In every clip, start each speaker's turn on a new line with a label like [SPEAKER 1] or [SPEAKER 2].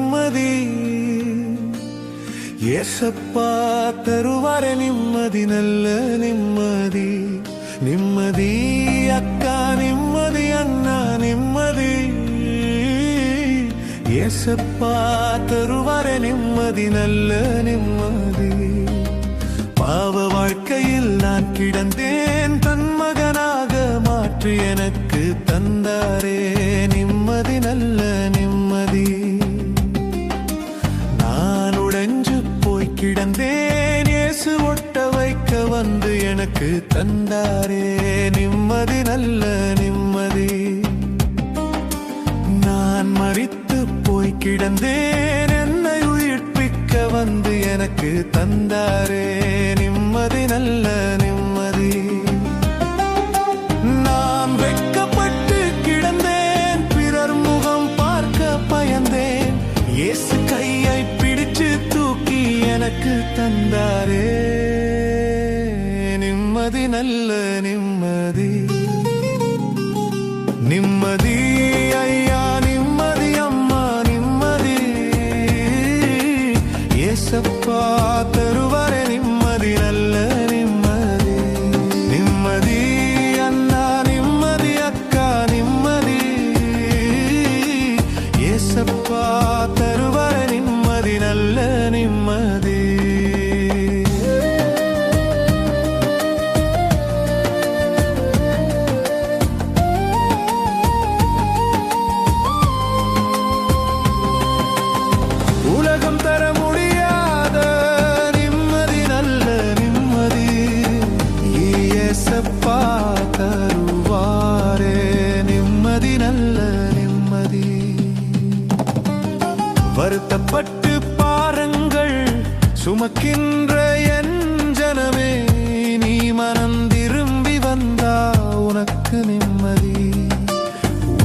[SPEAKER 1] நிம்மதி. ஏசப்பா தருவாரே நிம்மதி, நல்ல நிம்மதி. நிம்மதி அக்கா, நிம்மதி அண்ணா, நிம்மதி. ஏசப்பா தருவாரே நிம்மதி, நல்ல நிம்மதி. பாவ வாழ்க்கையில் நான் கிடந்தேன், தன் மகனாக மாற்றி எனக்கு தந்தாரே நிம்மதி, நல்ல நிம்மதி. நான் உடைஞ்சு போய் கிடந்தேன், இயேசு ஒட்ட வைக்க வந்து எனக்கு தந்தாரே நிம்மதி, நல்ல நிம்மதி. நான் மரித்து போய் கிடந்தேன், என்னை உயிர்ப்பிக்க வந்து எனக்கு தந்தாரே நிம்மதி, நல்ல நிம்மதி. நான் வெட்கப்பட்டு கிடந்தேன், பிறர் முகம் பார்க்க பயந்தேன், இயேசு கையை பிடிச்சு தூக்கி எனக்கு தந்தாரே நிம்மதி, நல்ல நிம்மதி. நிம்மதி ஐயா, நிம்மதி அம்மா, நிம்மதி. ஏசப்பா தருவாரே நிம்மதி, நல்ல நிம்மதி. நிம்மதி அண்ணா, நிம்மதி அக்கா, நிம்மதி. ஏசப்பா தருவாரே நிம்மதி, நல்ல நிம்மதி. உலகம் தர முடியாத நிம்மதி, நல்ல நிம்மதி. ஏசப்பா தருவாரே நிம்மதி, நல்ல நிம்மதி. வருத்தப்பட்டு பாருங்கள் சுமக்கின்ற என் ஜனமே, நீ மனம் திரும்பி வந்தா உனக்கு நிம்மதி.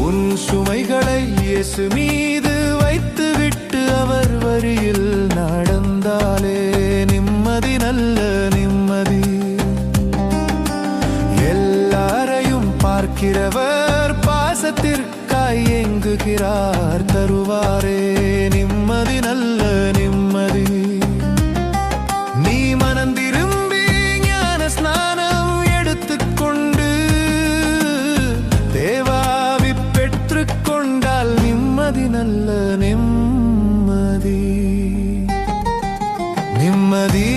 [SPEAKER 1] உன் சுமைகளை இயேசு மீது வைத்து விட்டு அவர் வழியில் நடந்தாலே நிம்மதி, நல்ல நிம்மதி. எல்லாரையும் பார்க்கிறவர் பாசத்திற்காய் ஏங்குகிறார், தருவாரே நிம்மதி, நல்ல நிம்மதி. நீ மனம் திரும்பி ஞான ஸ்நானம் எடுத்துக்கொண்டு தேவாவி பெற்றுக்கொண்டால் நிம்மதி, நல்ல நிம்மதி. நிம்மதி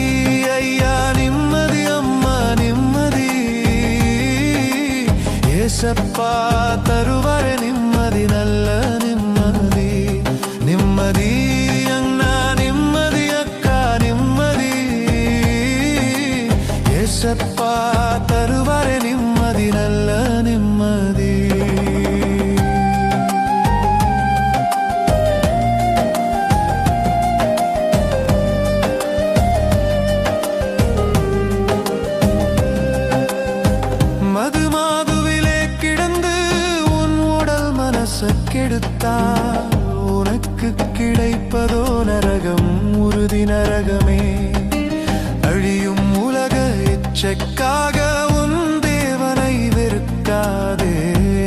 [SPEAKER 1] ஐயா, நிம்மதி அம்மா, நிம்மதி. ஏசப்பா தருவாரே நிம்மதி, நல்ல நிம்மதி. நிம்மதி அண்ணா, நிம்மதி அக்கா, நிம்மதி. ஏசப்பா தருவாரே நிம்மதி, நல்ல நிம்மதி. மதுமாதுவிலே கிடந்து உன் உடல் மனச கெடுத்தா உனக்கு கிடைப்பதோ நரகம், உறுதி நரகமே. அழியும் உலக இச்சைக்காக உன் தேவனை வெறுக்காதே,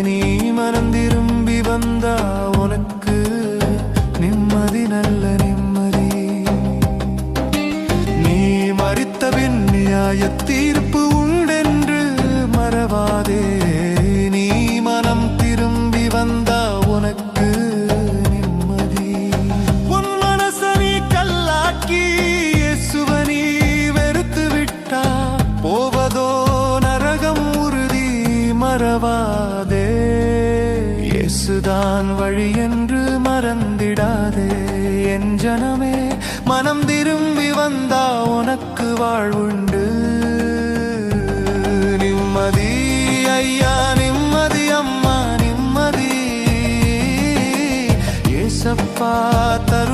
[SPEAKER 1] நீ மனம் திரும்பி வந்தா உனக்கு நிம்மதி, நல்ல நிம்மதி. நீ மரித்தபின் நியாய தீர்ப்பு உண்டென்று மறவாதே, நீ மனம் திரும்பி வந்தா உனக்கு நிம்மதி. உன் மனச நீ கல்லாக்கி இயேசுவை நீ வெறுத்து விட்டா போவதோ நரகம், உறுதி மறவாதே. இயேசுதான் வழி என்று மறந்திடாதே என் ஜனமே, மனம் திரும்பி வந்தா உனக்கு வாழ்வுண்டு. நிம்மதி ஐயா, நிம்மதி அம்மா, நிம்மதி. ஏசப்பா தரு